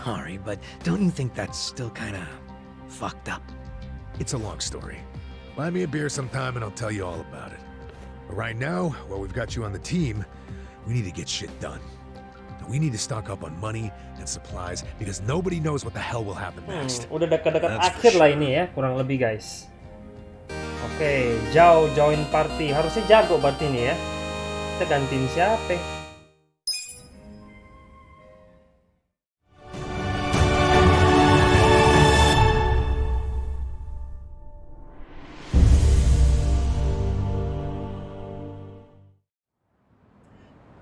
sorry, but don't you think that's still kinda fucked up? It's a long story. Buy me a beer sometime and I'll tell you all about it. But right now, while we've got you on the team, we need to get shit done. We need to stock up on money and supplies because nobody knows what the hell will happen next. Udah dekat-dekat That's akhir for lah sure. ini ya, kurang lebih guys. Oke, ZHAO join party. Harusnya jago berarti ini ya. Kita gantiin siapa?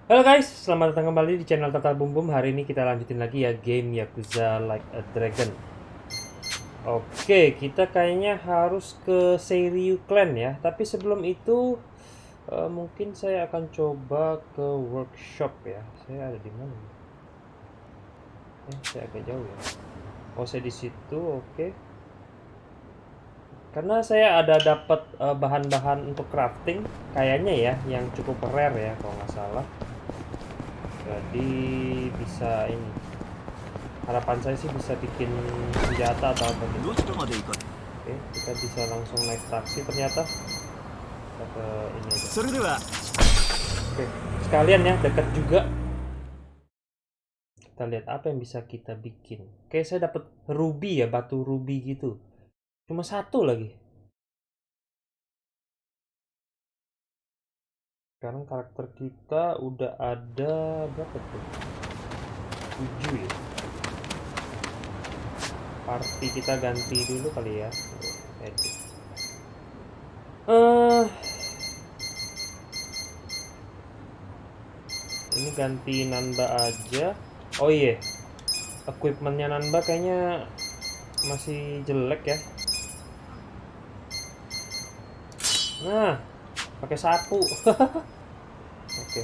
Halo guys, selamat datang kembali di channel Tata BumBum. Hari ini kita lanjutin lagi ya game Yakuza Like a Dragon. Oke, kita kayaknya harus ke Seiryu Clan ya. Tapi sebelum itu mungkin saya akan coba ke workshop ya. Saya ada di mana? Saya agak jauh ya. Oh, saya di situ. Oke. Karena saya ada dapat bahan-bahan untuk crafting, kayaknya ya, yang cukup rare ya kalau nggak salah. Jadi bisa ini. Harapan saya sih bisa bikin senjata atau apa gitu. Oke, kita bisa langsung naik taksi ternyata. Kita ke ini aja. Oke, sekalian ya, dekat juga. Kita lihat apa yang bisa kita bikin. Oke, saya dapat ruby ya, batu ruby gitu. Cuma satu lagi. Sekarang karakter kita udah ada berapa tuh? 7 ya. Party kita ganti dulu kali ya. Edit. Ini ganti Nanba aja. Oh iya, equipmentnya Nanba kayaknya masih jelek ya. Nah, pakai sapu. Oke.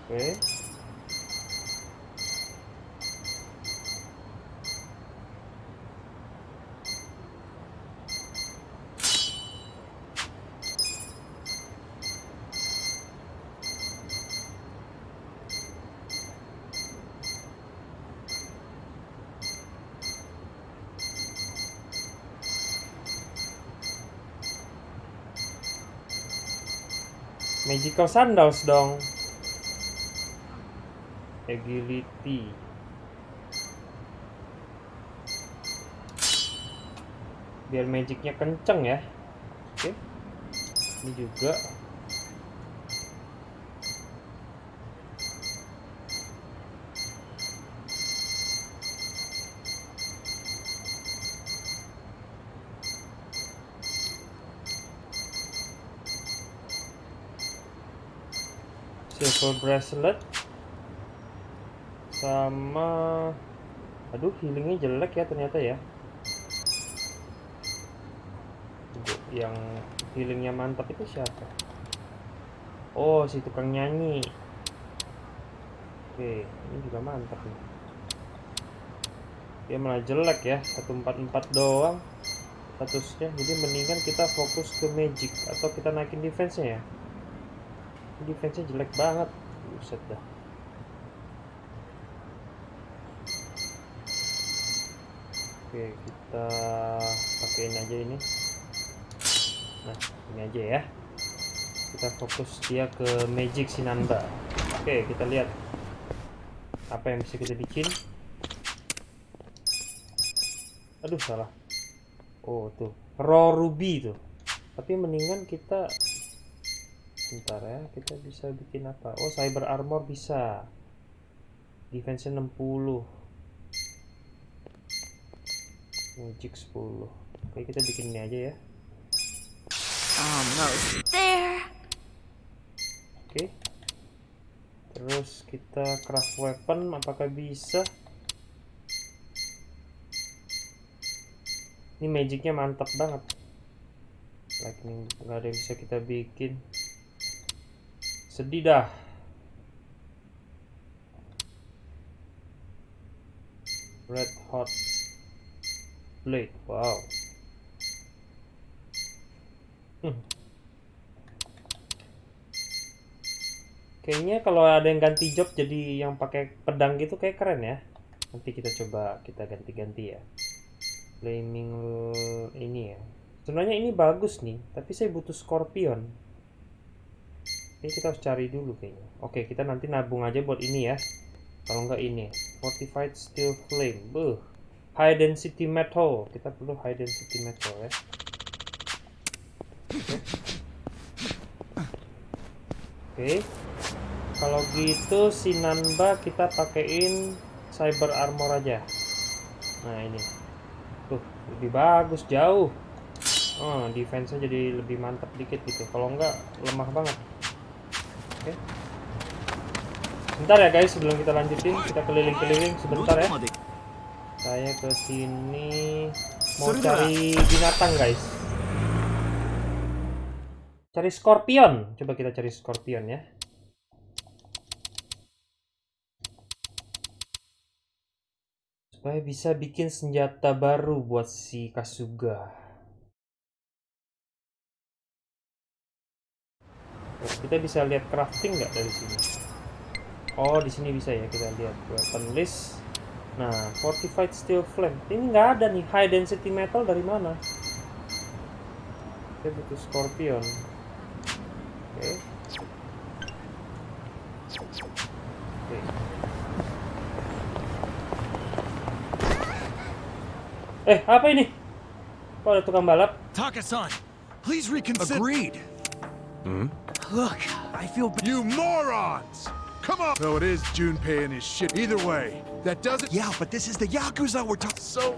Oke. Magical sandals dong. Agility. Biar magicnya kenceng ya. Oke. Ini juga. Silver bracelet sama, aduh healingnya jelek ya ternyata ya. Yang healingnya mantap itu siapa? Oh, si tukang nyanyi. Oke, ini juga mantap nih. Dia malah jelek ya, 144 doang statusnya. Jadi mendingan kita fokus ke magic atau kita naikin defense-nya ya. Defense-nya jelek banget. Buset dah. Oke, kita pakein aja ini. Nah, ini aja ya. Kita fokus dia ke magic si Nanba. Oke, kita lihat apa yang bisa kita bikin. Aduh, salah. Oh, tuh. Raw ruby tuh. Tapi mendingan kita, bentar ya, kita bisa bikin apa? Oh, cyber armor bisa. Defense 60. Magic 10. Oke, kita bikin ini aja ya. Almost there. Oke. Terus kita craft weapon, apakah bisa? Ini magicnya mantap banget. Lightning nggak ada yang bisa kita bikin. Sedih dah. Red hot blade, wow. Kayaknya kalau ada yang ganti job jadi yang pakai pedang gitu kayak keren ya. Nanti kita coba kita ganti-ganti ya. Flaming ini ya. Sebenarnya ini bagus nih, tapi saya butuh Scorpion. Ini kita harus cari dulu kayaknya. Oke, kita nanti nabung aja buat ini ya. Kalau enggak ini, Fortified Steel Flame. High Density Metal. Kita perlu High Density Metal ya. Oke. Kalau gitu si Nanba kita pakein Cyber Armor aja. Nah ini. Tuh, lebih bagus jauh. Oh, defense-nya jadi lebih mantap dikit gitu. Kalau enggak lemah banget. Oke. Bentar ya guys, sebelum kita lanjutin, kita keliling-keliling sebentar ya. Saya ke sini mau cari binatang guys. Cari Scorpion. Coba kita cari Scorpion ya. Supaya bisa bikin senjata baru buat si Kasuga. Kita bisa lihat crafting nggak dari sini? Oh, di sini bisa ya, kita lihat weapon list. Nah, Fortified Steel Flame. Ini nggak ada nih. High Density Metal dari mana? Kita butuh Scorpion. Oke. Oke. Apa ini? Kok ada tukang balap? Taka-san, please reconsider. Agreed. Look, I feel You morons! Come on! No, it is Junpei and his shit. Either way, that doesn't... Yeah, but this is the Yakuza we're talking. So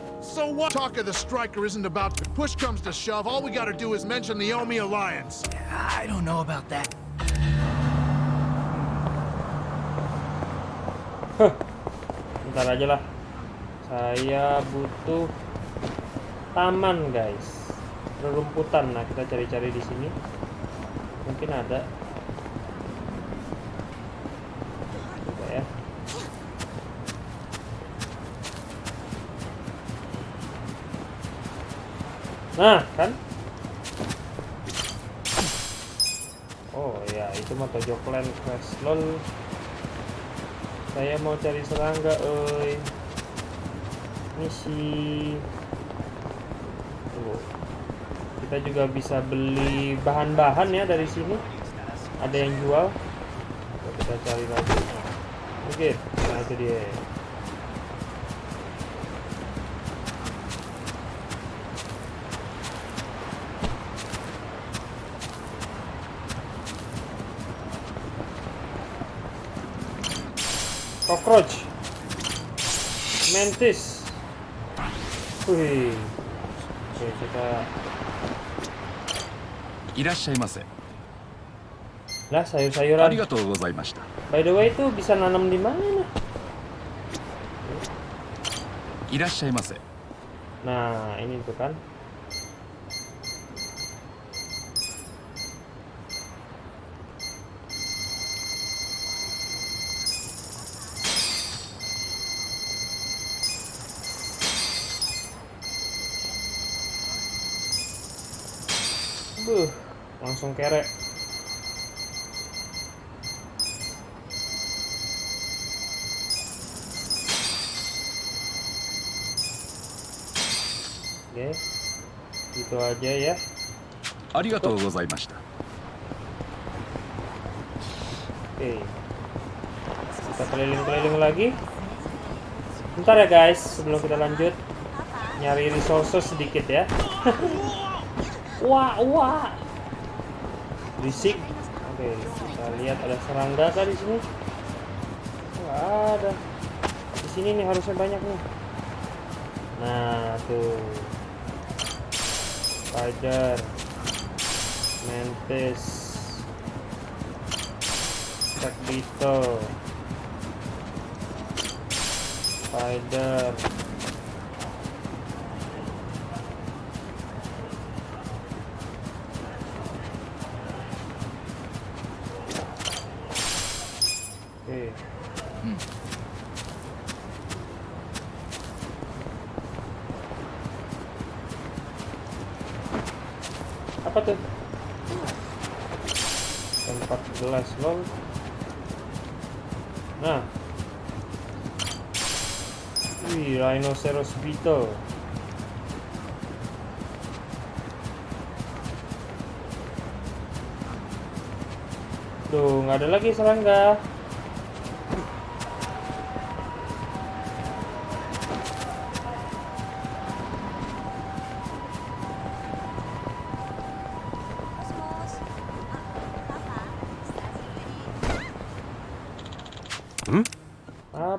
what? Talk of the striker isn't about to... Push comes to shove, all we gotta do is mention the Omi Alliance. I don't know about that. Bentar aja lah. Saya butuh taman, guys. Rerumputan. Nah, kita cari-cari di sini. Mungkin ada. Coba ya. Nah, kan? Oh ya, itu mah Tojokland Quest. Lol. Saya mau cari serangga, oi. Misi. Tuh. Kita juga bisa beli bahan-bahan ya dari sini. Ada yang jual. Coba kita cari lagi. Oke, nah itu dia. Cockroach, mantis. Wih. Oke, kita. いらっしゃいませ。 Lah あ sayur-sayuran. りがとうございました。 By the way, itu bisa nanam di mana? いらっしゃいませ。 Nah, ini tuh kan. Langsung kere. Oke, gitu aja ya. ありがとうございました。 Oke, kita keliling-keliling lagi. Bentar ya guys, sebelum kita lanjut, nyari resources sedikit ya. Wah. Berisik. Oke, kita lihat ada serangga kah di sini? Nggak ada. Di sini nih harusnya banyak nih. Nah, tuh. Spider. Mantis. Jack Beetle. Spider. Oke. Apa tuh? 14 lol. Nah. Wih, rhinoceros beetle. Duh, nggak ada lagi serangga.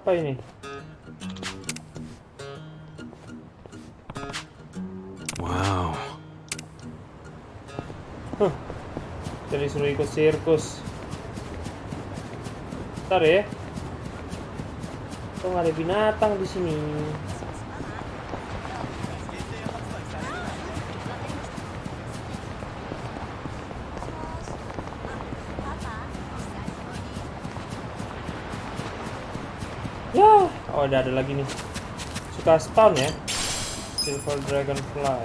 Apa ini? Wow. Jadi suruh ikut sirkus. Bentar ya. Kok nggak ada binatang di sini? Ya, oh ada lagi nih. Suka spawn ya. Silver dragonfly.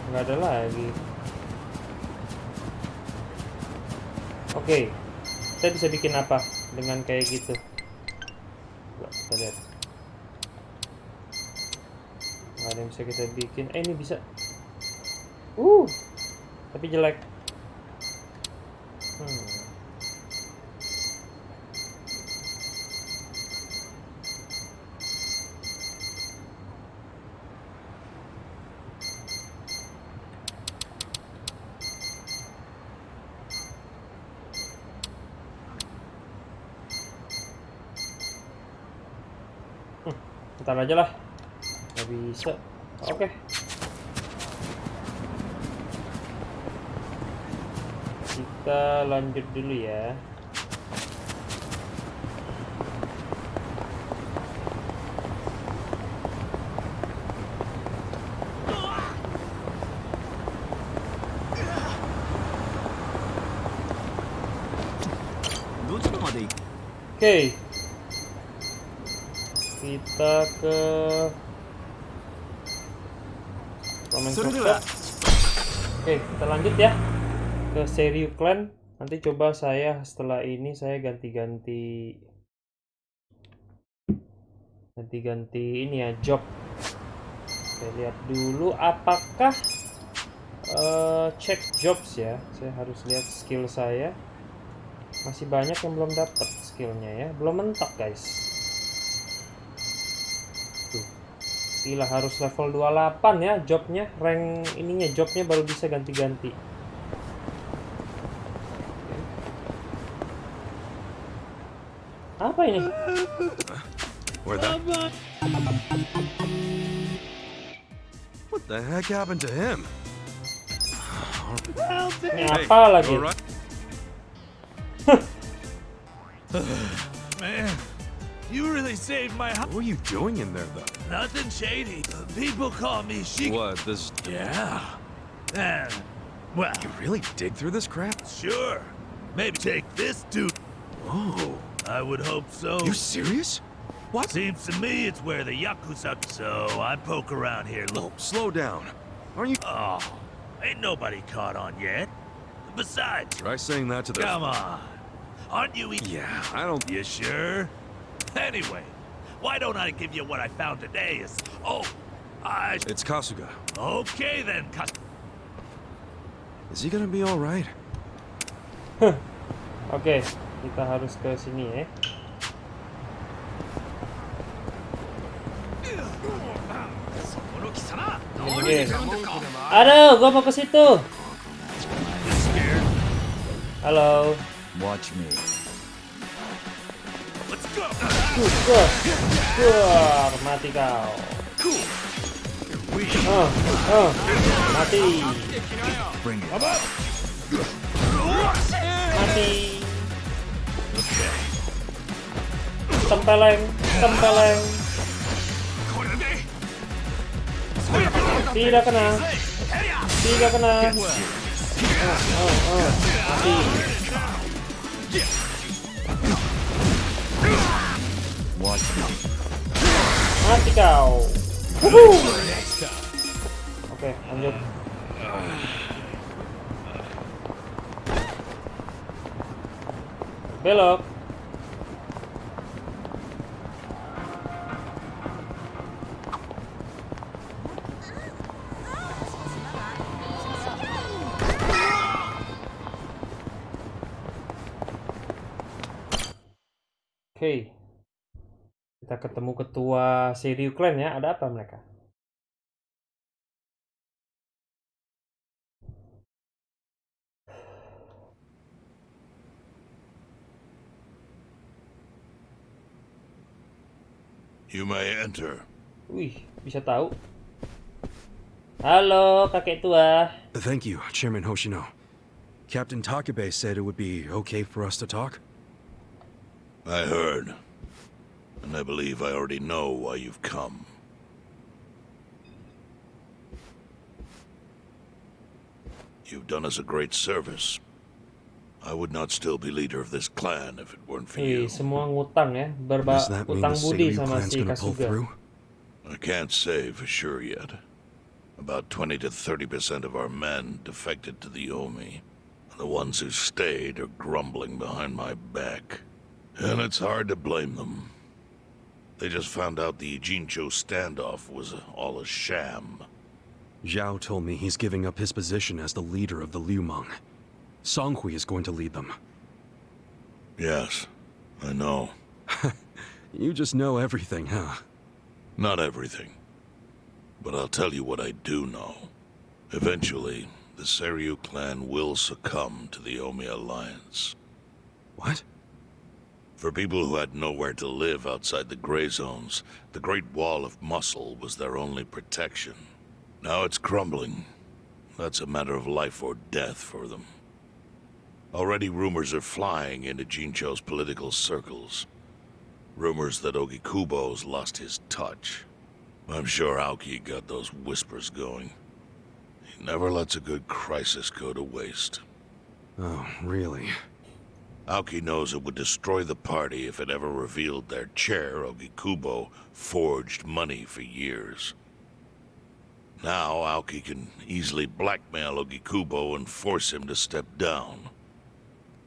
Nggak ada lagi. Oke, kita bisa bikin apa dengan kayak gitu? Coba kita lihat. Nggak ada yang bisa kita bikin. Ini bisa. Tapi jelek. Ntar aja lah, nggak bisa. Oke. Kita lanjut dulu ya. Oke. Kita ke komen sukses. Oke, kita lanjut ya ke seri clan. Nanti coba saya setelah ini saya ganti-ganti ini ya, job. Saya lihat dulu apakah cek jobs ya. Saya harus lihat skill saya. Masih banyak yang belum dapat skillnya ya, belum mentok guys. Gila, harus level 28 ya jobnya, rank ininya jobnya baru bisa ganti-ganti. Apa ini? What the heck happened to him? Ini apa lagi? Man, you really saved my house. What are you doing in there, though? Nothing shady. People call me Sheik. What, this... Yeah. Well, You really dig through this crap? sure. Maybe take this dude. Whoa. I would hope so. You serious? What? Seems to me it's where the Yakuza. So I poke around here. Oh, Look. slow down. Aren't you... Oh, ain't nobody caught on yet. Besides, Try saying that to the... come on. Aren't you? Yeah, I don't... You sure? Anyway, why don't I give you what I found today? It's Kasuga. Okay then, Is he gonna be alright? Oke, kita harus ke sini ya. Ini. Aduh, gua mau ke situ. Halo. Watch me. Let's go. Mati kau. Mati. Bring it. Mati. Tempeleng. Tidak kena. Mati. Watch me. Mati kau. Oke, lanjut. Belok. Oke. Kita ketemu ketua Seiryu Clan ya. Ada apa mereka? You may enter. Wih, bisa tahu. Halo, kakek tua. Thank you, Chairman Hoshino. Captain Takabe said it would be okay for us to talk. I heard. And I believe I already know why you've come. You've done us a great service. I would not still be leader of this clan if it weren't for you. Semua ngutang ya, Does that mean the utang budi Seiryu sama clan's si gonna pull Kasuga. through? I can't say for sure yet. About 20 to 30% of our men defected to the Omi. And the ones who stayed are grumbling behind my back. And it's hard to blame them. They just found out the Jincho standoff was all a sham. ZHAO told me he's giving up his position as the leader of the Liumang. Songhui is going to lead them. Yes, I know. You just know everything, huh? Not everything. But I'll tell you what I do know. Eventually, the Seiryu clan will succumb to the Omi alliance. What? For people who had nowhere to live outside the gray zones, the Great Wall of Muscle was their only protection. Now it's crumbling. That's a matter of life or death for them. Already rumors are flying into Jincho's political circles. Rumors that Ogikubo's lost his touch. I'm sure Aoki got those whispers going. He never lets a good crisis go to waste. Oh, really? Aoki knows it would destroy the party if it ever revealed their chair, Ogikubo, forged money for years. Now Aoki can easily blackmail Ogikubo and force him to step down.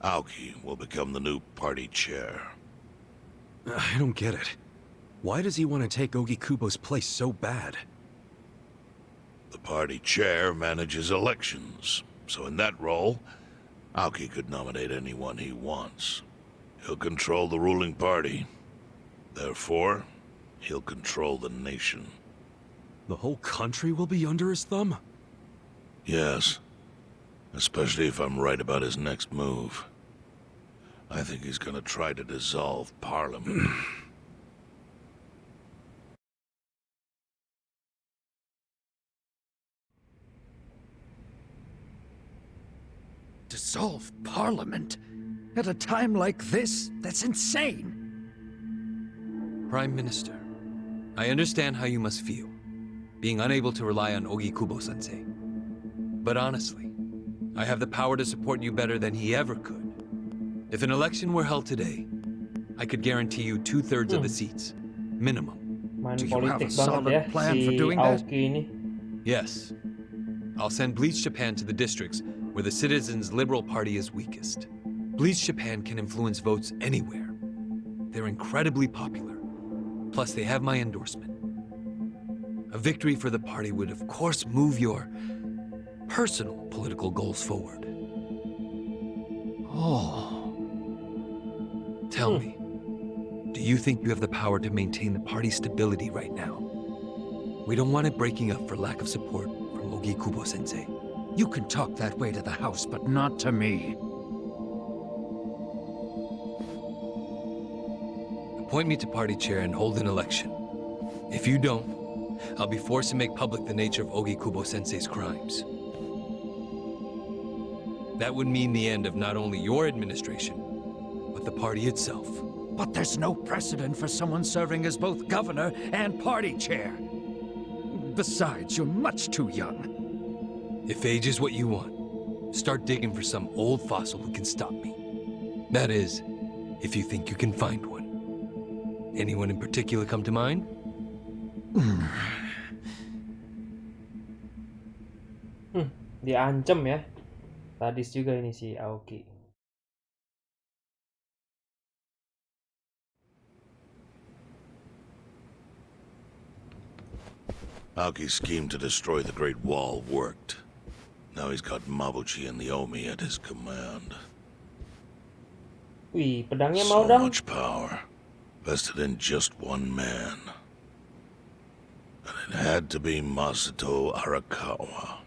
Aoki will become the new party chair. I don't get it. Why does he want to take Ogikubo's place so bad? The party chair manages elections, so in that role, Aoki could nominate anyone he wants. He'll control the ruling party. Therefore, he'll control the nation. The whole country will be under his thumb? Yes. Especially if I'm right about his next move. I think he's gonna try to dissolve Parliament. Dissolve Parliament? At a time like this? That's insane! Prime Minister, I understand how you must feel, being unable to rely on Ogikubo-sensei. But honestly, I have the power to support you better than he ever could. If an election were held today, I could guarantee you 2/3 of the seats, minimum. Main Do you have a politik banget solid ya plan si for doing that? Aoki ini. Yes. I'll send Bleach Japan to the districts where the Citizens' Liberal Party is weakest. Bleach Japan can influence votes anywhere. They're incredibly popular. Plus, they have my endorsement. A victory for the party would, of course, move your personal political goals forward. Oh. Tell me, do you think you have the power to maintain the party's stability right now? We don't want it breaking up for lack of support from Ogikubo-sensei. You can talk that way to the house, but not to me. Appoint me to party chair and hold an election. If you don't, I'll be forced to make public the nature of Ogikubo-sensei's crimes. That would mean the end of not only your administration, but the party itself. But there's no precedent for someone serving as both governor and party chair. Besides, you're much too young. If age is what you want, start digging for some old fossil who can stop me. That is, if you think you can find one. Anyone in particular come to mind? Diancam ya. Sadis juga ini si Aoki. Aoki's scheme to destroy the Great Wall worked. Now he's got Mabuchi and the Omi at his command. Wih, pedangnya mau So dong. much power, vested in just one man. And it had to be Masumi Arakawa.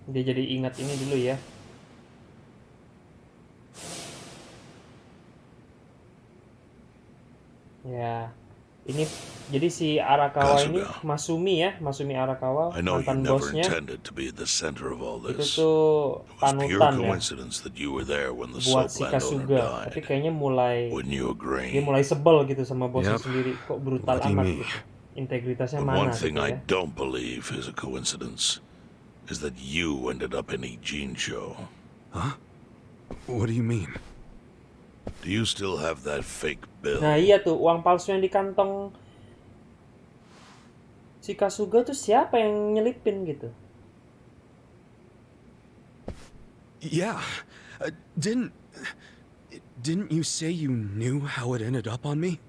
Dia jadi ingat ini dulu ya. Ya, ini jadi si Arakawa ini Kasuga. Masumi Arakawa, I know you mantan never bosnya. intended to be at the center of all Itu this. tuh It was pure panutan ya coincidence that you were there when the buat soap si landowner Kasuga. Tapi died. kayaknya Wouldn't you agree? dia mulai sebel gitu sama bosnya Yep. sendiri. Kok brutal Lucky amat me. gitu. Integritasnya But mana one thing gitu I ya. don't believe is a coincidence is that you ended up in Ijincho. What do you mean? Do you still have that fake bill? Nah iya tuh, uang palsu yang di kantong si Kasuga tuh siapa yang nyelipin gitu? Yeah. Didn't you say you knew how it ended up on me?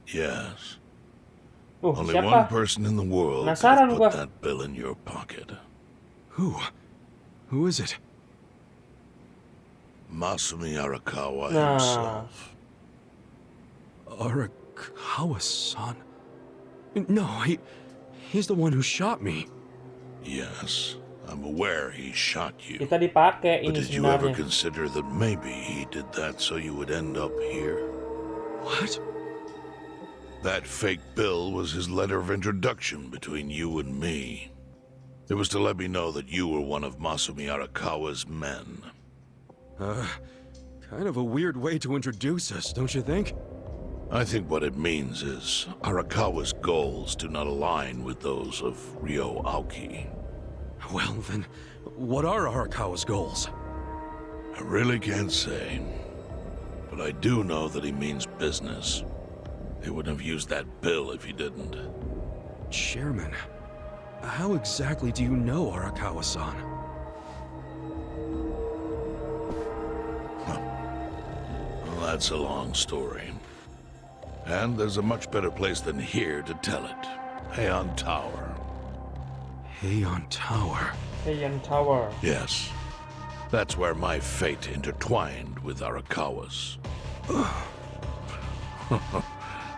Yes. Only one Siapa? person in the world could Penasaran have gua. put that bill in your pocket. Who? Who is it? Masumi Arakawa Nah. himself. Arakawa-san? No, he's the one who shot me. Yes, I'm aware he shot you. Kita dipakai But ini did you ever sebenarnya. consider that maybe he did that so you would end up here? What? That fake bill was his letter of introduction between you and me. It was to let me know that you were one of Masumi Arakawa's men. Kind of a weird way to introduce us, don't you think? I think what it means is Arakawa's goals do not align with those of Ryo Aoki. Well, then, what are Arakawa's goals? I really can't say, but I do know that he means business. He wouldn't have used that bill if he didn't. Chairman, how exactly do you know Arakawa-san? Well, that's a long story. And there's a much better place than here to tell it. Heian Tower. Heian Tower. Heian Tower. Yes. That's where my fate intertwined with Arakawa's.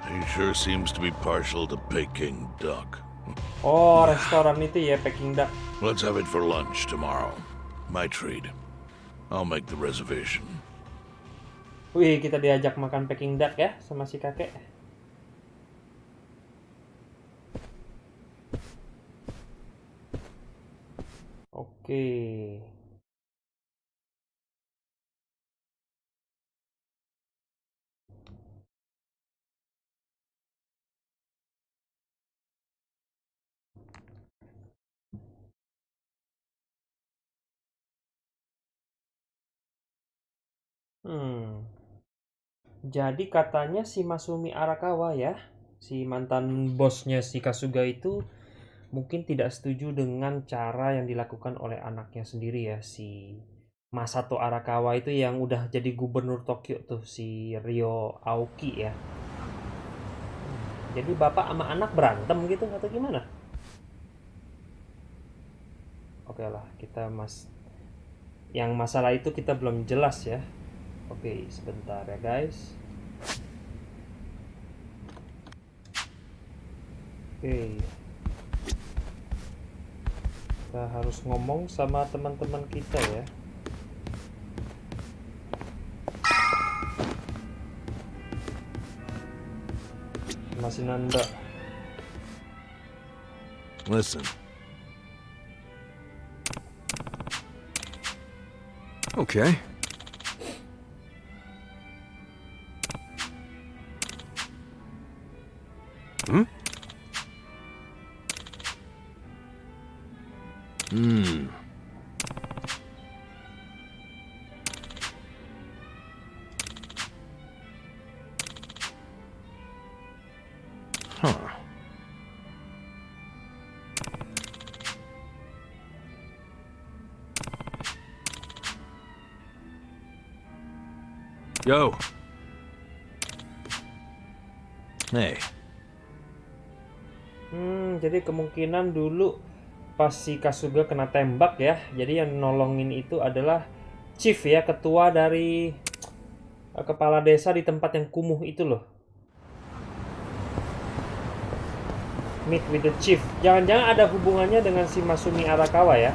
He sure seems to be partial to Peking duck. Oh, restoran itu ya, Peking Duck. Let's have it for lunch tomorrow. My treat. I'll make the reservation. Wih, kita diajak makan Peking Duck ya sama si kakek. Oke. Jadi katanya si Masumi Arakawa ya, si mantan bosnya si Kasuga itu mungkin tidak setuju dengan cara yang dilakukan oleh anaknya sendiri ya, si Masato Arakawa itu yang udah jadi gubernur Tokyo tuh, si Ryo Aoki ya. Jadi bapak sama anak berantem gitu atau gimana? Oke lah, yang masalah itu kita belum jelas ya. Oke, sebentar ya guys. Oke. Kita harus ngomong sama teman-teman kita ya. Masih nanda. Listen. Okay. Hmm? Huh. Yo. Hey, Jadi kemungkinan dulu pas si Kasuga kena tembak ya. Jadi yang nolongin itu adalah chief ya, ketua dari kepala desa di tempat yang kumuh itu loh. Meet with the chief. Jangan-jangan ada hubungannya dengan si Masumi Arakawa ya.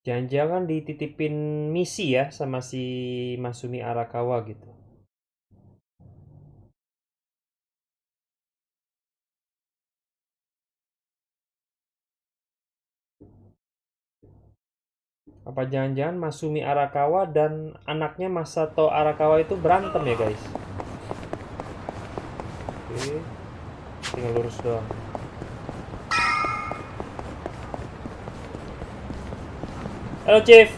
Jangan-jangan dititipin misi ya sama si Masumi Arakawa gitu. Apa jangan-jangan Masumi Arakawa dan anaknya Masato Arakawa itu berantem ya guys? Oke, tinggal lurus doang. Halo Chief.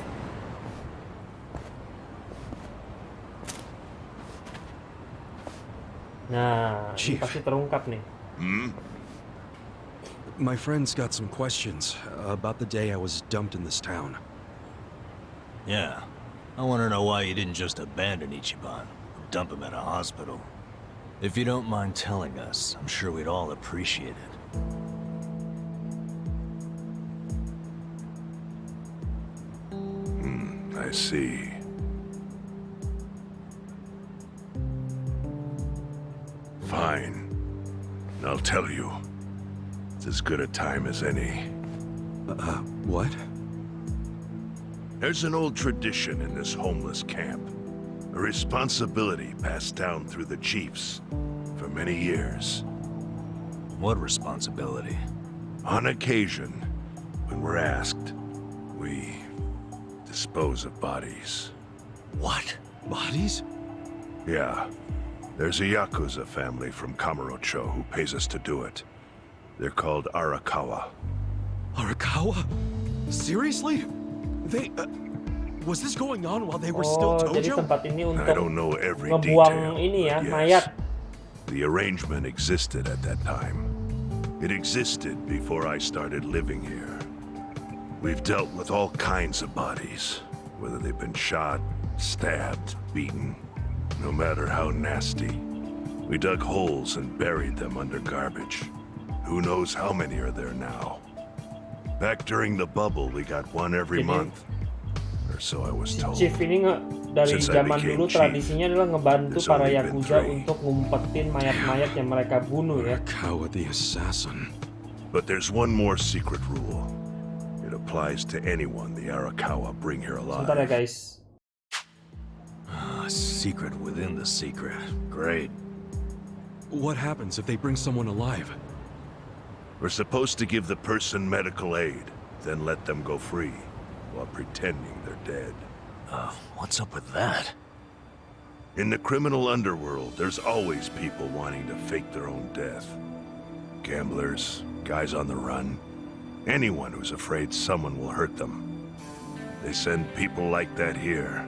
Nah, ini Chief. pasti terungkap nih. My friend's got some questions about the day I was dumped in this town. Yeah. I want to know why you didn't just abandon Ichiban, or dump him at a hospital. If you don't mind telling us, I'm sure we'd all appreciate it. I see. Fine. I'll tell you. It's as good a time as any. What? There's an old tradition in this homeless camp. A responsibility passed down through the chiefs for many years. What responsibility? On occasion, when we're asked, we dispose of bodies. What? Bodies? Yeah. There's a Yakuza family from Kamurocho who pays us to do it. They're called Arakawa. Arakawa? Seriously? They... was this going on while they were still Oh, jadi Tojo? tempat ini I untuk don't know every ngebuang detail, ini ya, but mayat. the arrangement existed at that time. It existed before I started living here. We've dealt with all kinds of bodies, whether they've been shot, stabbed, beaten, no matter how nasty. We dug holes and buried them under garbage. Who knows how many are there now? Back during the bubble, we got one every Jadi, month. Or so I was told. Chief ini dari Since I zaman became dulu chief, tradisinya adalah ngebantu there's para only been Yakuza 3. untuk ngumpetin mayat-mayat yang mereka bunuh ya. Arakawa the assassin. But there's one more secret rule. It applies to anyone the Arakawa bring here Sebentar ya alive. guys. A secret within the secret. Great. What happens if they bring someone alive? We're supposed to give the person medical aid, then let them go free, while pretending they're dead. What's up with that? In the criminal underworld, there's always people wanting to fake their own death. Gamblers, guys on the run, anyone who's afraid someone will hurt them. They send people like that here,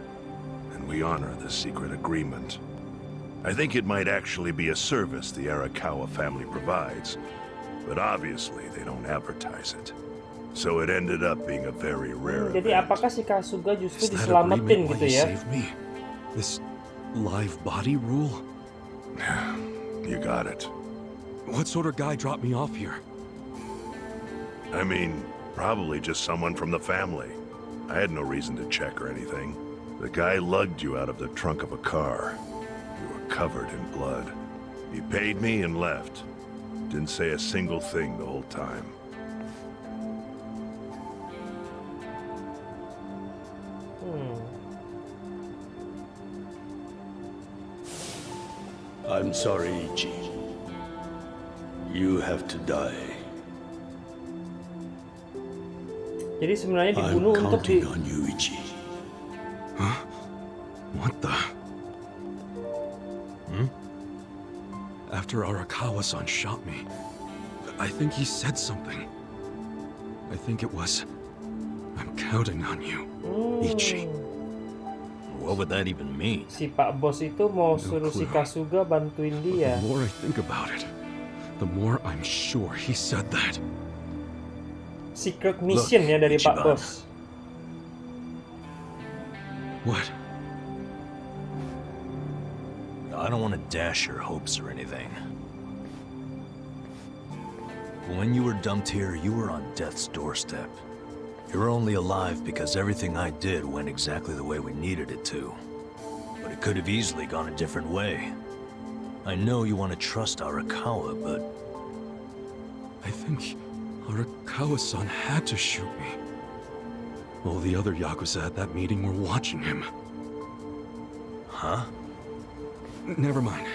and we honor the secret agreement. I think it might actually be a service the Arakawa family provides, but obviously they don't advertise it. So it ended up being a very rare Jadi event. apakah si Kasuga justru Is that diselamatin agreement why gitu you ya? saved me? This live body rule? You got it. What sort of guy dropped me off here? I mean, probably just someone from the family. I had no reason to check or anything. The guy lugged you out of the trunk of a car. You were covered in blood. He paid me and left. Didn't say a single thing the whole time. I'm sorry, Ichi. You have to die. Jadi sebenarnya I'm dibunuh untuk di counting on you, Ichi. What the? After Arakawa-san shot me, I think he said something. I think it was, I'm counting on you, Ichi. What would that even mean? si Pak Bos itu mau suruh si clue. Kasuga bantuin dia. The more I think about it, the more I'm sure he said that. Secret mission ya dari Pak Ichiban. Bos. What? I don't want to dash your hopes or anything. When you were dumped here, you were on death's doorstep. You were only alive because everything I did went exactly the way we needed it to. But it could have easily gone a different way. I know you want to trust Arakawa, but... I think Arakawa-san had to shoot me. All the other Yakuza at that meeting were watching him. Huh? Never mind.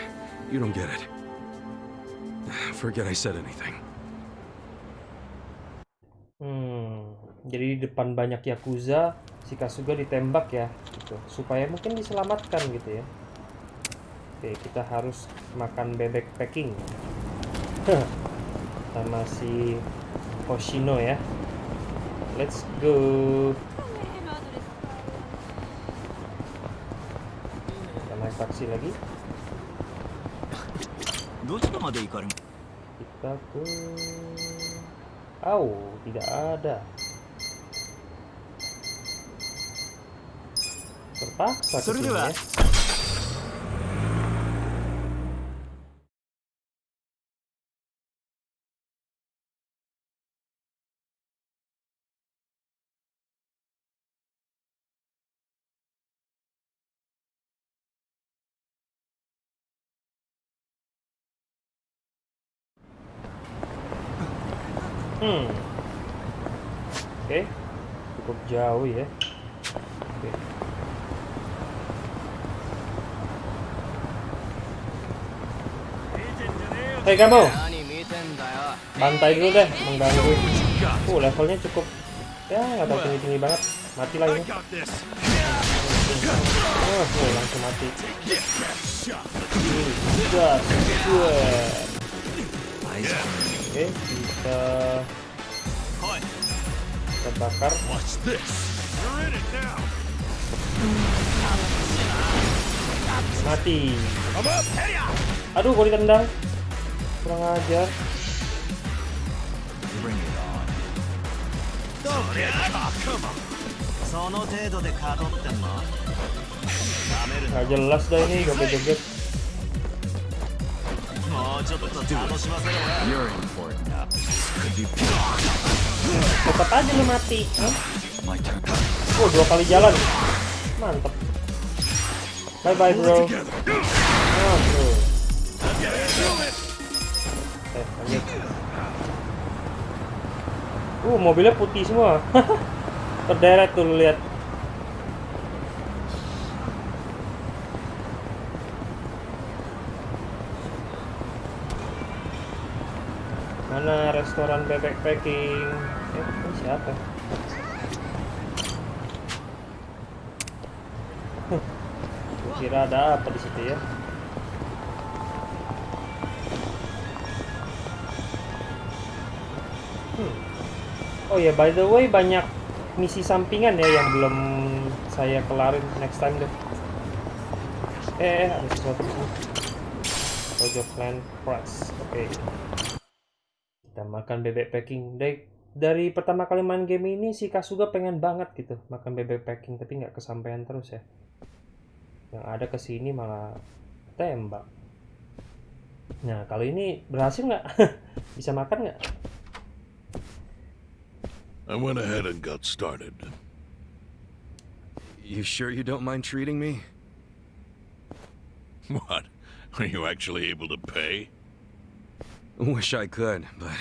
You don't get it. Forget I said anything. Jadi di depan banyak Yakuza, si Kasuga ditembak ya, gitu. Supaya mungkin diselamatkan gitu ya. Oke, kita harus makan bebek packing sama si Hoshino ya. Let's go. Kita naik taksi lagi. Kita ke... tidak ada. Terpaksa ke sini ya. Oke, cukup jauh ya. Oke. Hei kamu, bantai dulu deh, mengganggu. Levelnya cukup, ya nggak tahu tinggi banget. Mati lagi. Langsung mati. Oke, kita bakar. Mati. Aduh, gue ditendang. Kurang ajar. Nggak jelas dah ini joget-joget. You're in for it now. Tetap aja lu mati. My turn. 2 kali jalan. Mantep. Bye bye bro. Lanjut. Mobilnya putih semua. Berderet tuh lu lihat. Mana restoran bebek packing? Ini siapa? Kira ada apa di situ ya? Oh ya, by the way, banyak misi sampingan ya yang belum saya kelarin. Next time deh. Ada sesuatu di sini. Pojok land press. Oke. Kita makan bebek packing. Dari pertama kali main game ini si Kasuga pengen banget gitu makan bebek packing, tapi nggak kesampaian terus ya. Yang ada kesini malah tembak. Nah, kali ini berhasil nggak? Bisa makan nggak? I went ahead and got started. You sure you don't mind treating me? What? Are you actually able to pay? Wish I could, but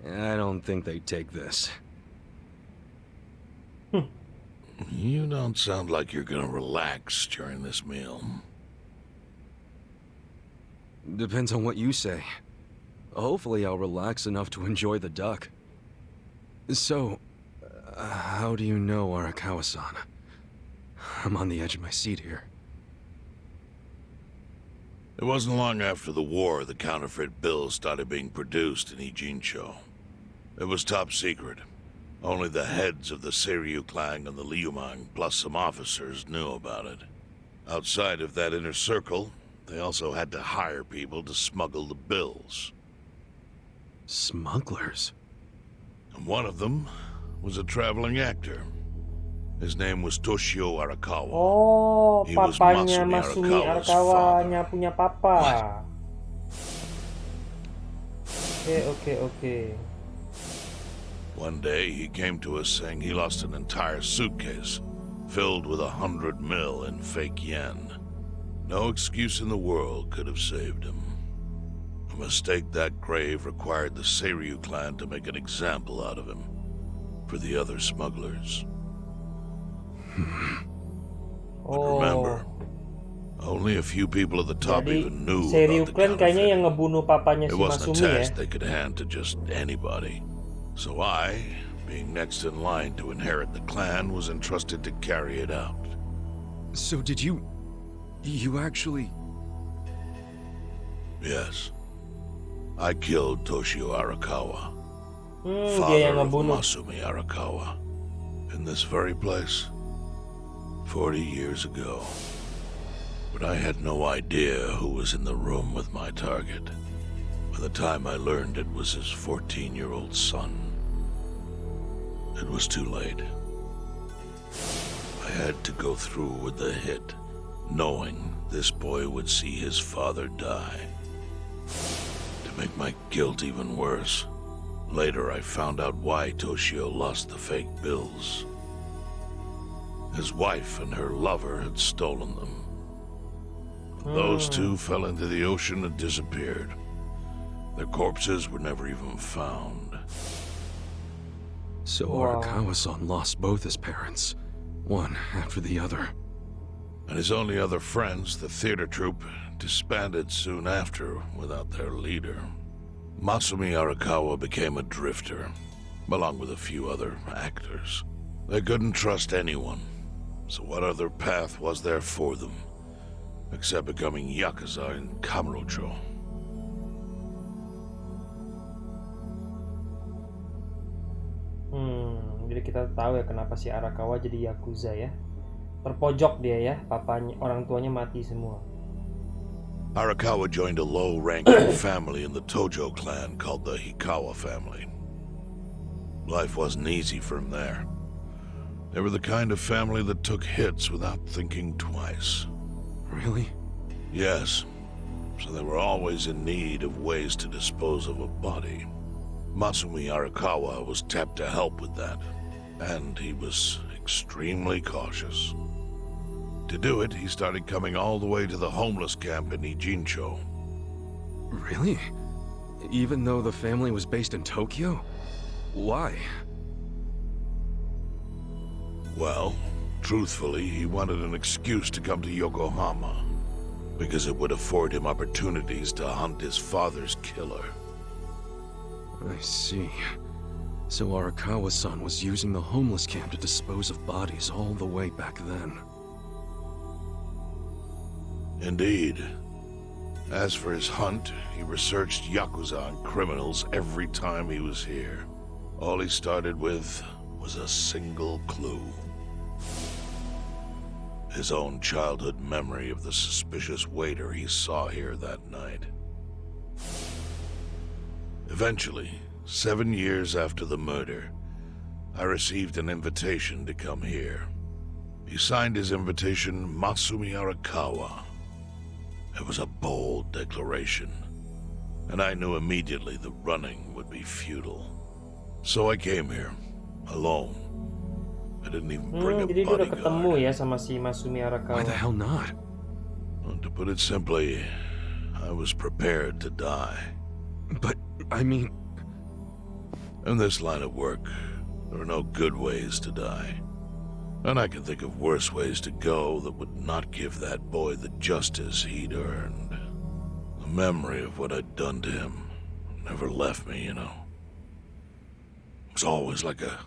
I don't think they'd take this. You don't sound like you're gonna relax during this meal. Depends on what you say. Hopefully I'll relax enough to enjoy the duck. So, how do you know Arakawa-san? I'm on the edge of my seat here. It wasn't long after the war the counterfeit bills started being produced in Ijincho. It was top secret. Only the heads of the Seiryu clan and the Liumang, plus some officers, knew about it. Outside of that inner circle, they also had to hire people to smuggle the bills. Smugglers? And one of them was a traveling actor. His name was Toshio Arakawa. Oh, He was papanya Masumi Masumi Arakawa's Arakawanya father. punya papa. Oke. One day, he came to us saying he lost an entire suitcase filled with 100 mil in fake yen. No excuse in the world could have saved him. A mistake that grave required the Seiryu clan to make an example out of him for the other smugglers. But remember, only a few people at the top Jadi even knew Seiryu about the clan kayaknya yang counterfeiting. ngebunuh papanya It si wasn't a Masumi ya. task they could hand to just anybody. So I, being next in line to inherit the clan, was entrusted to carry it out. So did you actually... Yes. I killed Toshio Arakawa, Dia father yang of ngebunuh. Masumi Arakawa, in this very place, 40 years ago. But I had no idea who was in the room with my target. By the time I learned it was his 14-year-old son, it was too late. I had to go through with the hit, knowing this boy would see his father die. To make my guilt even worse, later I found out why Toshio lost the fake bills. His wife and her lover had stolen them. Those two fell into the ocean and disappeared. Their corpses were never even found. So Wow. Arakawa-san lost both his parents, one after the other. And his only other friends, the theater troupe, disbanded soon after without their leader. Masumi Arakawa became a drifter, along with a few other actors. They couldn't trust anyone, so what other path was there for them, except becoming Yakuza in Kamurocho? Jadi kita tahu ya kenapa si Arakawa jadi Yakuza ya. Terpojok dia ya, papanya, orang tuanya mati semua. Arakawa joined a low-ranking family in the Tojo clan called the Hikawa family. Life wasn't easy for him there. They were the kind of family that took hits without thinking twice. Really? Yes, so they were always in need of ways to dispose of a body. Masumi Arakawa was tapped to help with that, and he was extremely cautious. To do it, he started coming all the way to the homeless camp in Ijincho. Really? Even though the family was based in Tokyo? Why? Well, truthfully, he wanted an excuse to come to Yokohama, because it would afford him opportunities to hunt his father's killer. I see. So Arakawa-san was using the homeless camp to dispose of bodies all the way back then. Indeed. As for his hunt, he researched Yakuza and criminals every time he was here. All he started with was a single clue. His own childhood memory of the suspicious waiter he saw here that night. Eventually, 7 years after the murder, I received an invitation to come here. He signed his invitation Masumi Arakawa. It was a bold declaration, and I knew immediately the running would be futile. So I came here, alone. I didn't even bring a Jadi dia udah ketemu bodyguard. ya sama si Masumi Why Arakawa. the hell not? To put it simply, I was prepared to die. But, I mean... In this line of work, there are no good ways to die. And I can think of worse ways to go that would not give that boy the justice he'd earned. The memory of what I'd done to him never left me, you know. It was always like a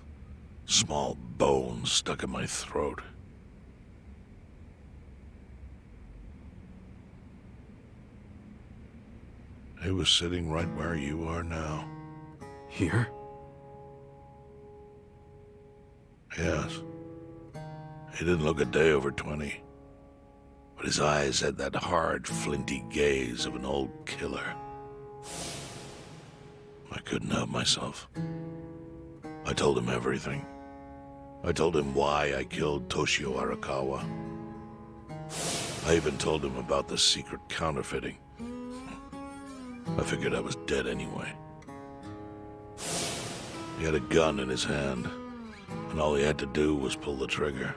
small bone stuck in my throat. He was sitting right where you are now. Here? Yes. He didn't look a day over 20. But his eyes had that hard, flinty gaze of an old killer. I couldn't help myself. I told him everything. I told him why I killed Toshio Arakawa. I even told him about the secret counterfeiting. I figured I was dead anyway. He had a gun in his hand, and all he had to do was pull the trigger.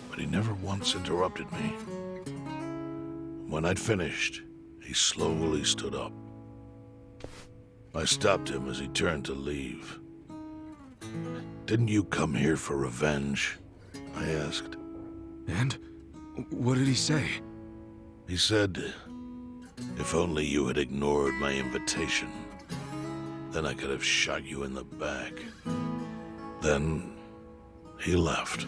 But he never once interrupted me. When I'd finished, he slowly stood up. I stopped him as he turned to leave. "Didn't you come here for revenge?" I asked. And? What did he say? He said, "If only you had ignored my invitation, then I could have shot you in the back." Then he left.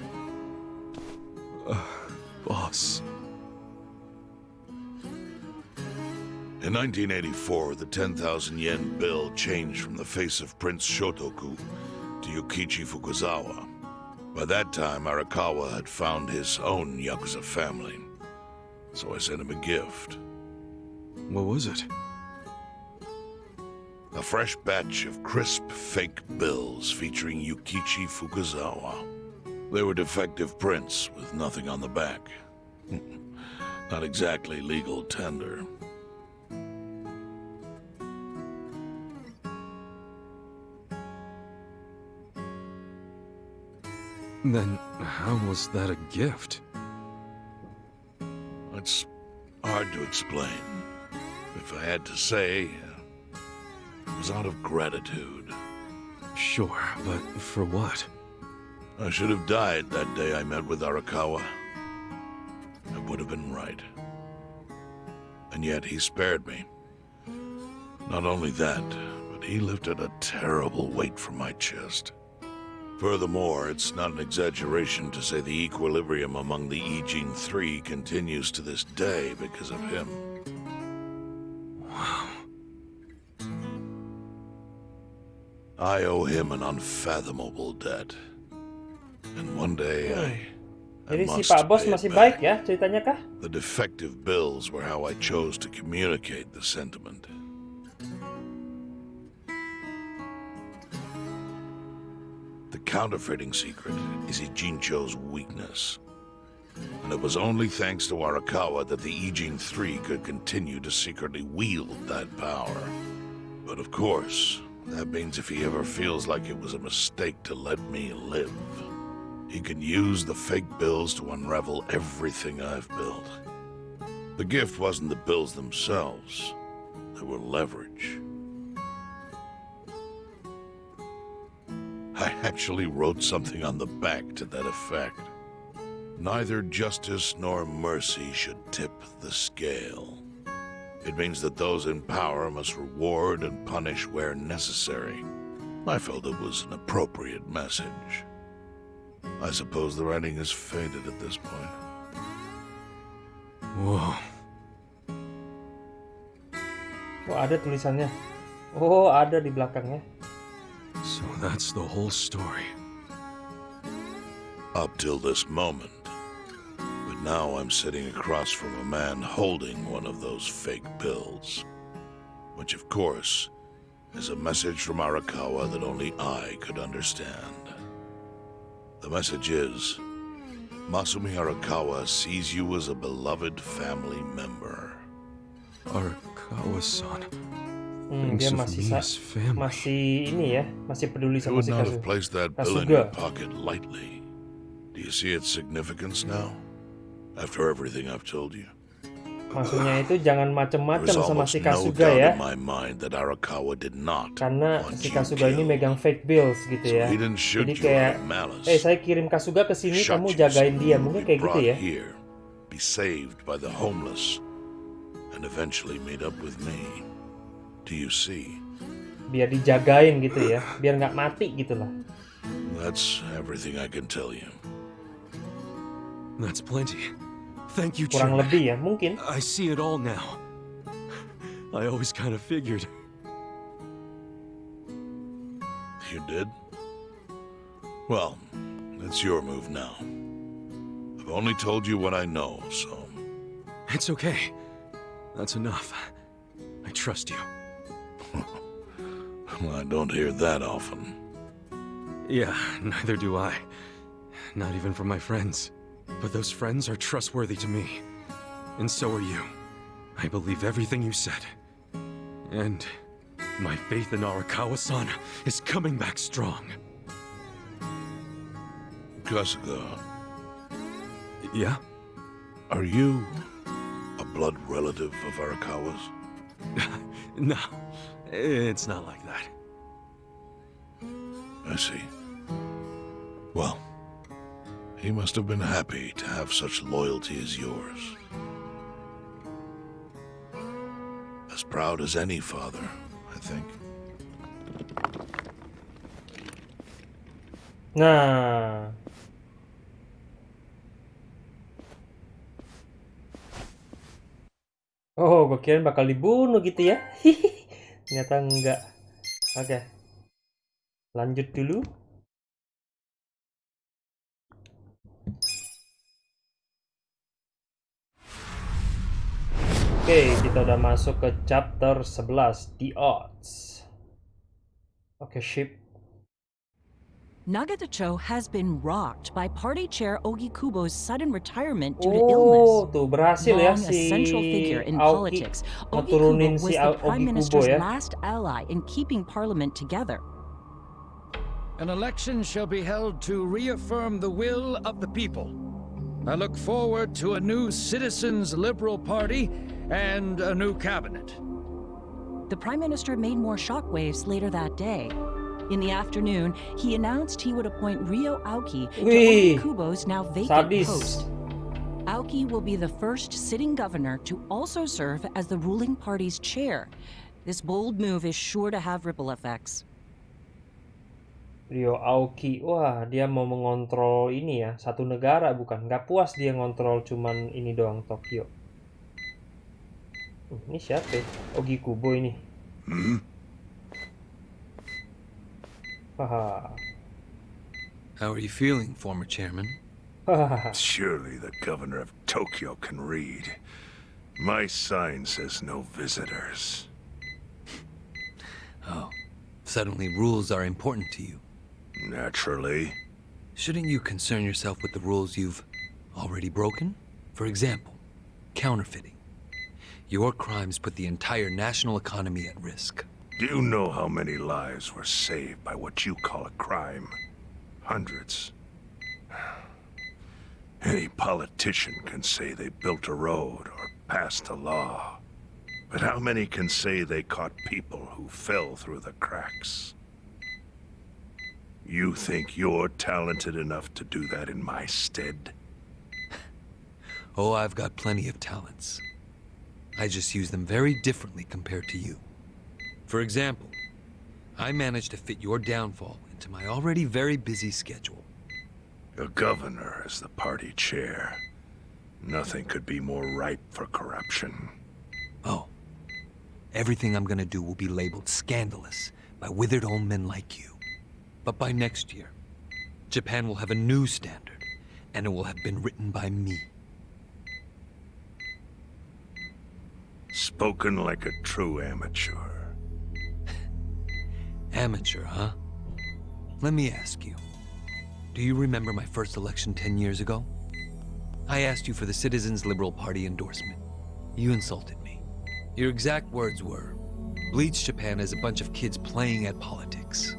Boss. In 1984, the 10,000 yen bill changed from the face of Prince Shotoku to Yukichi Fukuzawa. By that time, Arakawa had found his own Yakuza family, so I sent him a gift. What was it? A fresh batch of crisp fake bills featuring Yukichi Fukuzawa. They were defective prints with nothing on the back. Not exactly legal tender. Then how was that a gift? It's hard to explain. If I had to say, it was out of gratitude. Sure, but for what? I should have died that day I met with Arakawa. I would have been right. And yet he spared me. Not only that, but he lifted a terrible weight from my chest. Furthermore, it's not an exaggeration to say the equilibrium among the Ijin Three continues to this day because of him. Wow. I owe him an unfathomable debt. And one day I Jadi si must Pak Bos pay it masih back. baik ya ceritanya kah? The defective bills were how I chose to communicate the sentiment. The counterfeiting secret is Ijincho's weakness. And it was only thanks to Arakawa that the Ijin Three could continue to secretly wield that power. But of course, that means if he ever feels like it was a mistake to let me live, he can use the fake bills to unravel everything I've built. The gift wasn't the bills themselves. They were leverage. I actually wrote something on the back to that effect. Neither justice nor mercy should tip the scale. It means that those in power must reward and punish where necessary. I felt it was an appropriate message. I suppose the writing is faded at this point. Whoa. Oh, ada tulisannya. Oh, ada di belakangnya. So that's the whole story. Up till this moment. But now I'm sitting across from a man holding one of those fake bills. Which, of course, is a message from Arakawa that only I could understand. The message is, Masumi Arakawa sees you as a beloved family member. Arakawa-san Dia thinks of masih me as family. masih ini ya, masih peduli You sama would si not have Kasuga. placed that bill in your Kasuga. pocket lightly. Do you see its significance now? After everything I've told you? Maksudnya itu jangan macem-macem There's sama almost si no Kasuga doubt ya. in my mind that Arakawa did not Karena want si you Kasuga ini killed. megang fake bills gitu So ya. he didn't shoot Jadi you kayak, out of malice. saya kirim Kasuga ke sini, Shot kamu you jagain so dia. you'd Mungkin be kayak gitu brought ya. Here, be saved by the homeless, and eventually meet up with me. Do you see? Biar dijagain gitu ya. Biar nggak mati gitu lah. That's everything I can tell you. That's plenty. Thank you, Kurang Chairman. lebih ya, mungkin. I see it all now. I always kind of figured. You did? Well, it's your move now. I've only told you what I know, so... It's okay. That's enough. I trust you. Well, I don't hear that often. Yeah, neither do I. Not even from my friends. But those friends are trustworthy to me. And so are you. I believe everything you said. And my faith in Arakawa-san is coming back strong. Kasuga, Yeah? are you a blood relative of Arakawa's? No, it's not like that. I see. Well, he must have been happy to have such loyalty as yours. As proud as any father, I think. Nah. Oh, gue kirain bakal dibunuh gitu ya. Ternyata enggak. Oke. Lanjut dulu. Oke, kita udah masuk ke chapter 11, The Odds. Oke, ship. Nagatacho has been rocked by party chair Ogi Kubo's sudden retirement due to Oh, illness. tuh berhasil ya Long a si central figure in Aoki politics, Ogi ngeturunin Kubo si was the Ogi prime Kubo minister's ya. last ally in keeping parliament together. An election shall be held to reaffirm the will of the people. I look forward to a new Citizens Liberal Party and a new cabinet. The prime minister made more shockwaves later that day. In the afternoon, he announced he would appoint Ryo Aoki to Wih, Ogi Kubo's now vacant sadis. post. Aoki will be the first sitting governor to also serve as the ruling party's chair. This bold move is sure to have ripple effects. Ryo Aoki, wah dia mau mengontrol ini ya, satu negara bukan? Nggak puas dia ngontrol cuman ini doang, Tokyo. Ini siapa ya? Ogi Kubo ini. Haha. How are you feeling, former chairman? Hahaha. Surely the governor of Tokyo can read. My sign says no visitors. Oh, suddenly rules are important to you. Naturally. Shouldn't you concern yourself with the rules you've already broken? For example, counterfeiting. Your crimes put the entire national economy at risk. Do you know how many lives were saved by what you call a crime? Hundreds. Any politician can say they built a road or passed a law. But how many can say they caught people who fell through the cracks? You think you're talented enough to do that in my stead? Oh, I've got plenty of talents. I just use them very differently compared to you. For example, I managed to fit your downfall into my already very busy schedule. A governor as the party chair. Nothing could be more ripe for corruption. Oh, everything I'm gonna do will be labeled scandalous by withered old men like you. But by next year, Japan will have a new standard, and it will have been written by me. Spoken like a true amateur. Amateur, huh? Let me ask you. Do you remember my first election 10 years ago? I asked you for the Citizens Liberal Party endorsement. You insulted me. Your exact words were, "Bleach Japan is a bunch of kids playing at politics."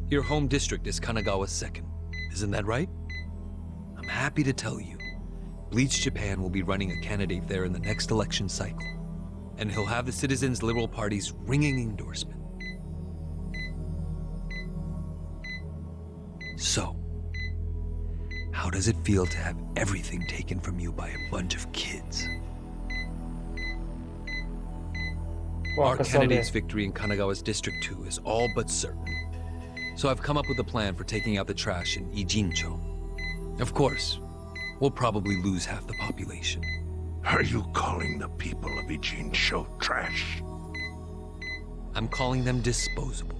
Your home district is Kanagawa's second. Isn't that right? I'm happy to tell you, Bleach Japan will be running a candidate there in the next election cycle. And he'll have the Citizens Liberal Party's ringing endorsement. So, how does it feel to have everything taken from you by a bunch of kids? Wah, Our kesel dia. candidate's victory in Kanagawa's District 2 is all but certain. So I've come up with a plan for taking out the trash in Ijincho. Of course, we'll probably lose half the population. Are you calling the people of Ijincho trash? I'm calling them disposable.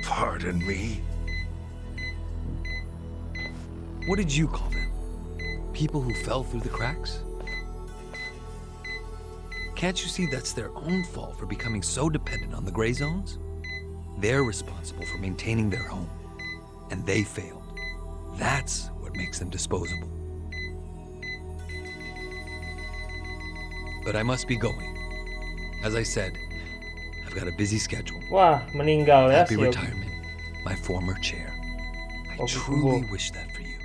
Pardon me? What did you call them? People who fell through the cracks? Can't you see that's their own fault for becoming so dependent on the gray zones? They're responsible for maintaining their home, and they failed. That's what makes them disposable. But I must be going. As I said, I've got a busy schedule. Wah, meninggal ya Happy si Yogi. retirement, my former chair. I Yogi truly Kubo. wish that for you.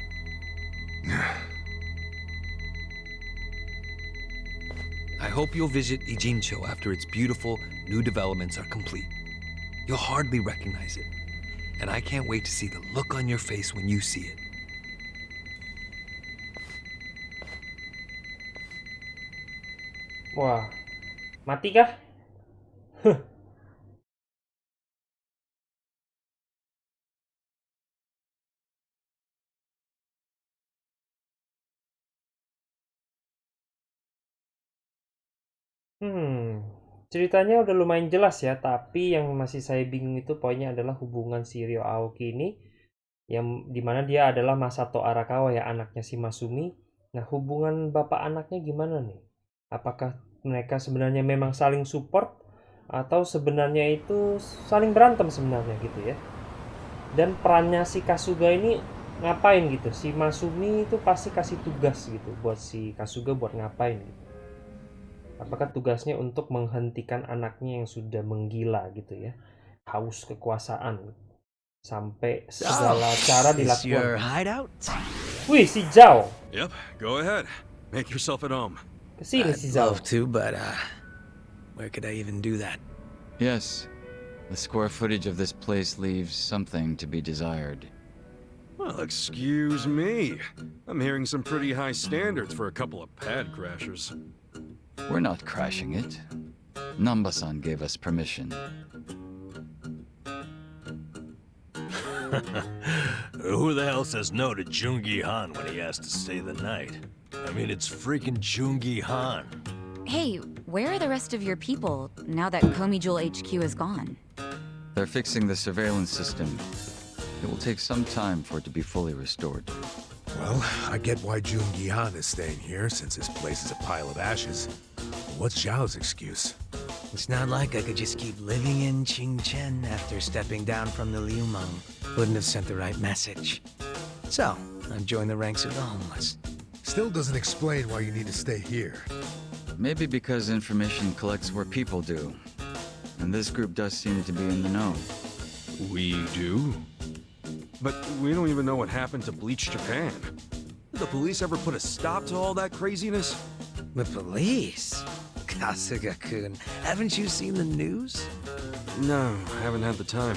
I hope you'll visit Ijincho after its beautiful new developments are complete. You'll hardly recognize it, and I can't wait to see the look on your face when you see it. Wah, mati kah? Ceritanya udah lumayan jelas ya, tapi yang masih saya bingung itu poinnya adalah hubungan si Ryo Aoki ini, yang dimana dia adalah Masato Arakawa ya, anaknya si Masumi. Nah, hubungan bapak anaknya gimana nih? Apakah mereka sebenarnya memang saling support, atau sebenarnya itu saling berantem sebenarnya gitu ya? Dan perannya si Kasuga ini ngapain gitu? Si Masumi itu pasti kasih tugas gitu buat si Kasuga buat ngapain gitu. Apakah tugasnya untuk menghentikan anaknya yang sudah menggila gitu ya, haus kekuasaan, sampai segala cara dilakukan. hideout? Wih, si ZHAO. Yep, go ahead. Make yourself at home. Kesini si ZHAO. to, but where could I even do that? Yes. The square footage of this place leaves something to be desired. Well, excuse me. I'm hearing some pretty high standards for a couple of pad crashers. We're not crashing it. Namba-san gave us permission. Who the hell says no to Jungi Han when he has to stay the night? I mean, it's freaking Jungi Han. Hey, where are the rest of your people now that Komijul HQ is gone? They're fixing the surveillance system. It will take some time for it to be fully restored. Well, I get why Jungi Han is staying here, since this place is a pile of ashes. What's Zhao's excuse? It's not like I could just keep living in Qingchen after stepping down from the Liumeng. Wouldn't have sent the right message. So, I've joined the ranks of the homeless. Still doesn't explain why you need to stay here. Maybe because information collects where people do. And this group does seem to be in the know. We do? But we don't even know what happened to Bleach Japan. Did the police ever put a stop to all that craziness? The police? Kasuga-kun, haven't you seen the news? No, I haven't had the time.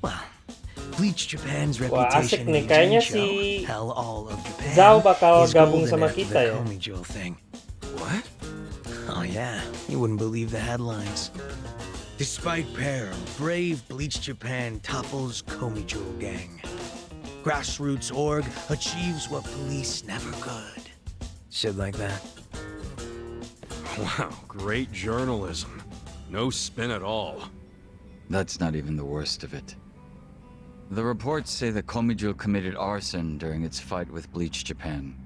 Well, Bleach Japan's Wah, asik reputation nih. in Kayaknya Jincho, si hell all of Japan, ZHAO bakal is gabung golden sama after kita the ya. Komijul thing. What? Oh yeah, you wouldn't believe the headlines. Despite peril, brave Bleach Japan topples Komijul gang. Grassroots org achieves what police never could. Shit like that. Wow, great journalism. No spin at all. That's not even the worst of it. The reports say that Komijul committed arson during its fight with Bleach Japan.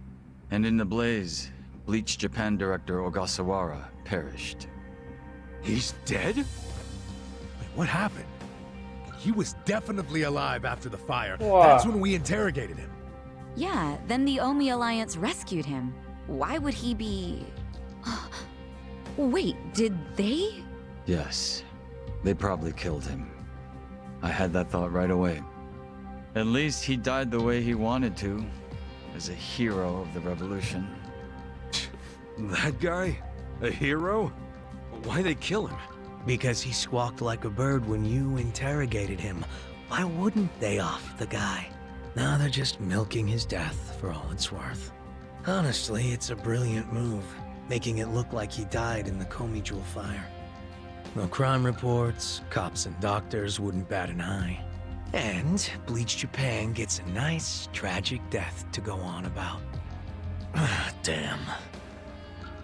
And in the blaze, Bleach Japan director Ogasawara perished. He's dead? Wait, what happened? He was definitely alive after the fire. Wow. That's when we interrogated him. Yeah, then the Omi Alliance rescued him. Why would he be... Wait, did they? Yes, they probably killed him. I had that thought right away. At least he died the way he wanted to, as a hero of the revolution. That guy? A hero? Why'd they kill him? Because he squawked like a bird when you interrogated him. Why wouldn't they off the guy? Now they're just milking his death for all it's worth. Honestly, it's a brilliant move, making it look like he died in the Komijul fire. No crime reports, cops and doctors wouldn't bat an eye. And Bleach Japan gets a nice, tragic death to go on about. Damn.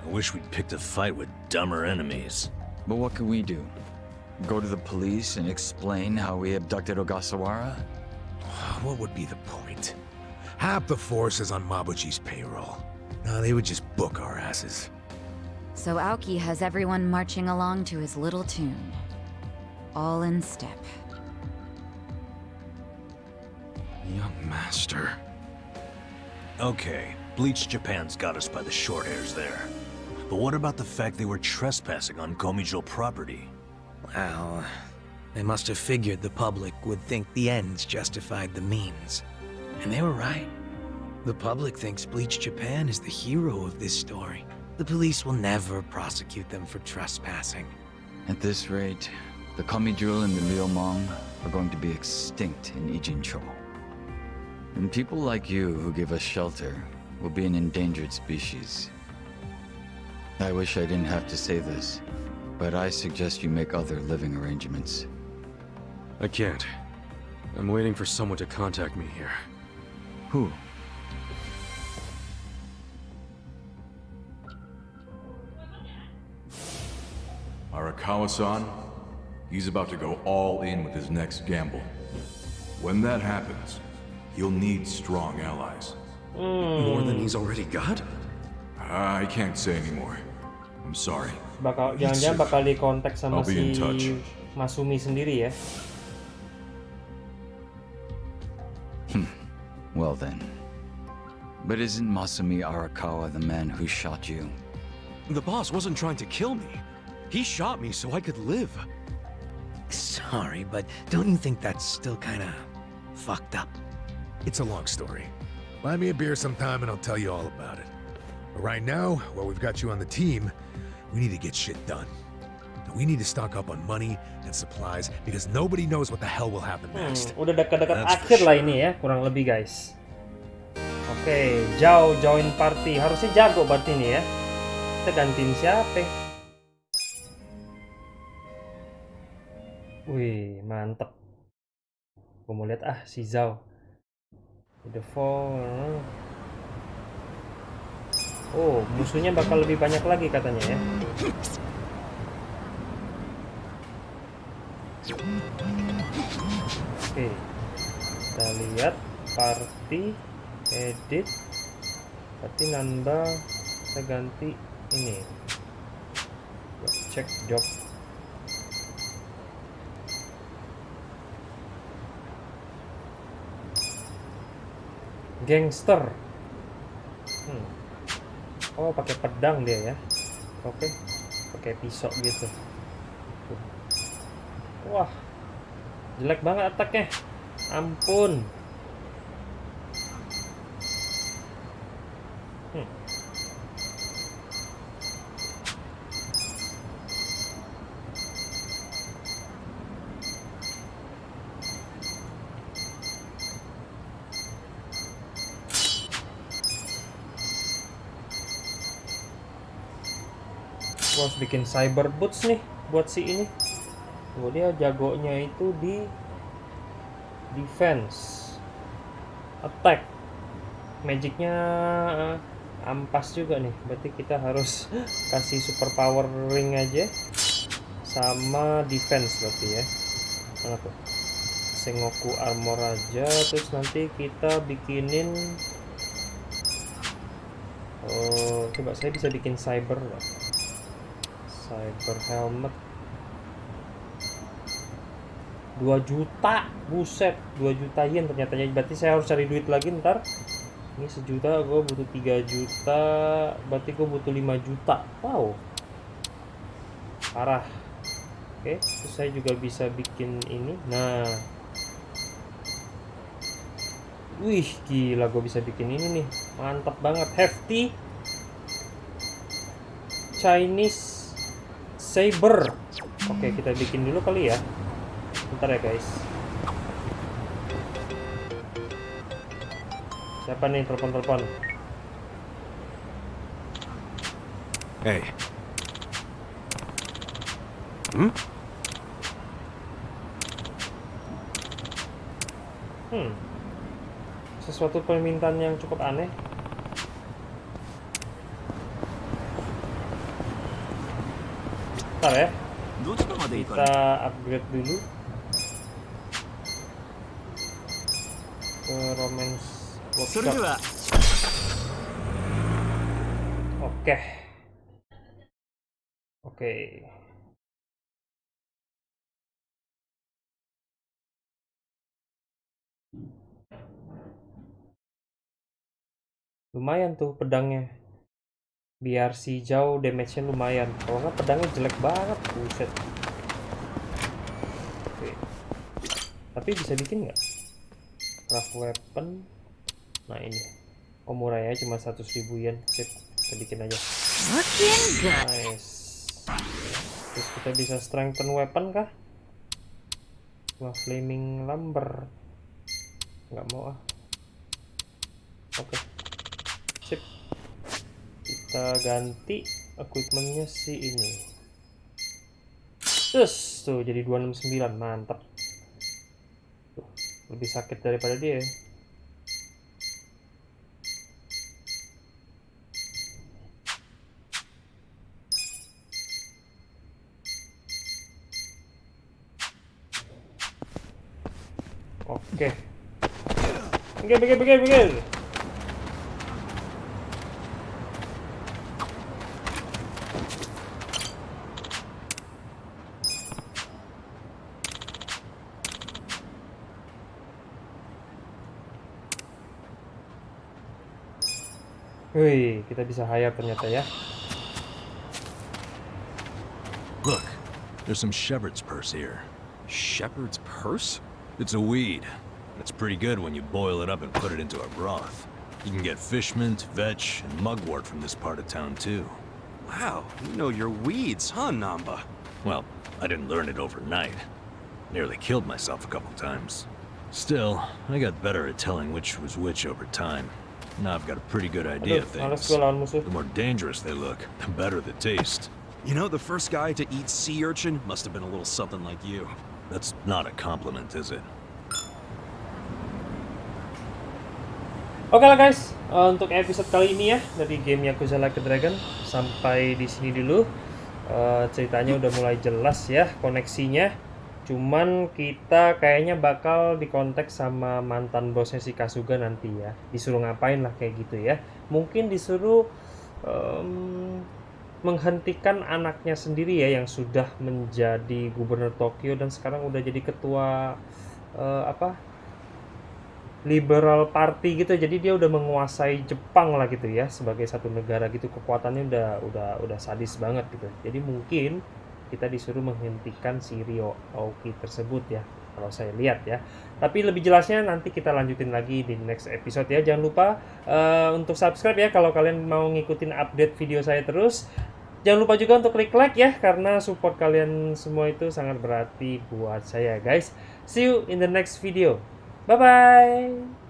I wish we'd picked a fight with dumber enemies. But what can we do? Go to the police and explain how we abducted Ogasawara? What would be the point? Half the force is on Mabuchi's payroll. No, they would just book our asses. So Aoki has everyone marching along to his little tune. All in step. Young master. Okay, Bleach Japan's got us by the short hairs there. But what about the fact they were trespassing on Komijul property? Well, they must have figured the public would think the ends justified the means. And they were right. The public thinks Bleach Japan is the hero of this story. The police will never prosecute them for trespassing. At this rate, the Komijul and the memang are going to be extinct in Ijincho. And people like you who give us shelter will be an endangered species. I wish I didn't have to say this, but I suggest you make other living arrangements. I can't. I'm waiting for someone to contact me here. Who? Arakawa-san, he's about to go all in with his next gamble. When that happens, he'll need strong allies. More than he's already got? I can't say anymore. I'm sorry. Jangan-jangan bakal dikontak sama I'll be in touch. si Masumi sendiri ya. Well then. But isn't Masumi Arakawa the man who shot you? The boss wasn't trying to kill me. He shot me so I could live. Sorry, but don't you think that's still kinda fucked up? It's a long story. Buy me a beer sometime and I'll tell you all about it. But right now, while we've got you on the team, we need to get shit done. We need to stock up on money and supplies because nobody knows what the hell will happen next. Udah dekat-dekat That's akhir for lah sure. ini ya, kurang lebih guys. Oke, ZHAO join party. Harusnya jago berarti ini ya. Kita gantiin siapa? Wih, mantep. Gue mau lihat si ZHAO. The fall. Oh, musuhnya bakal lebih banyak lagi katanya ya. Oke, kita lihat party, edit, berarti nambah, kita ganti ini, cek job. Gangster. Oh, pakai pedang dia ya. Oke, pakai pisau gitu. Wah, jelek banget attack-nya. Ampun. Gua harus bikin cyber boots nih buat si ini. Oh, dia jagonya itu di defense, attack, magicnya ampas juga nih. Berarti kita harus kasih super power ring aja sama defense berarti ya. Mana tuh? Sengoku armor aja, terus nanti kita bikinin. Oh, coba saya bisa bikin cyber lah. Cyber helmet 2 juta, buset, 2 juta yen ternyata. Berarti saya harus cari duit lagi ntar. Ini 1 juta, gue butuh 3 juta, berarti gue butuh 5 juta. Wow, parah. Oke, terus saya juga bisa bikin ini. Nah, wih, gila, gue bisa bikin ini nih, mantap banget. Hefty Chinese Saber. Oke, kita bikin dulu kali ya. Bentar ya guys. Siapa nih telepon-telepon? Hey. Sesuatu permintaan yang cukup aneh. Bentar ya. Kita upgrade dulu ke romance workshop. Oke. Oke. Lumayan tuh pedangnya. Biar si ZHAO damage-nya lumayan. Kalau nggak pedangnya jelek banget, buset. Oke. Tapi bisa bikin nggak? Craft weapon. Nah ini. Oh murah ya, cuma 100.000 yen. Sip, kita bikin aja. Nice. Terus kita bisa strengthen weapon kah? Wah, flaming lumber. Nggak mau ah. Oke. Sip. Kita ganti equipmentnya si ini. Terus tuh jadi 269, mantap. Tuh, lebih sakit daripada dia. Oke. Begil. Wih, kita bisa hire ternyata ya. Look, there's some shepherd's purse here. Shepherd's purse? It's a weed. It's pretty good when you boil it up and put it into a broth. You can get fish mint, vetch, and mugwort from this part of town too. Wow, you know your weeds, huh, Namba? Well, I didn't learn it overnight. Nearly killed myself a couple times. Still, I got better at telling which was which over time. Now I've got a pretty good idea of things. The more dangerous they look, the better the taste. You know, the first guy to eat sea urchin must have been a little something like you. That's not a compliment, is it? Oke lah guys, untuk episode kali ini ya dari game Yakuza Like a Dragon sampai di sini dulu. Ceritanya udah mulai jelas ya koneksinya. Cuman kita kayaknya bakal dikontak sama mantan bosnya si Kasuga nanti ya. Disuruh ngapain lah kayak gitu ya. Mungkin disuruh menghentikan anaknya sendiri ya yang sudah menjadi gubernur Tokyo dan sekarang udah jadi ketua liberal party gitu. Jadi dia udah menguasai Jepang lah gitu ya sebagai satu negara gitu. Kekuatannya udah sadis banget gitu. Jadi mungkin kita disuruh menghentikan si Ryo-Aoki tersebut ya, kalau saya lihat ya. Tapi lebih jelasnya nanti kita lanjutin lagi di next episode ya. Jangan lupa untuk subscribe ya kalau kalian mau ngikutin update video saya terus. Jangan lupa juga untuk klik like ya, karena support kalian semua itu sangat berarti buat saya guys. See you in the next video. Bye bye.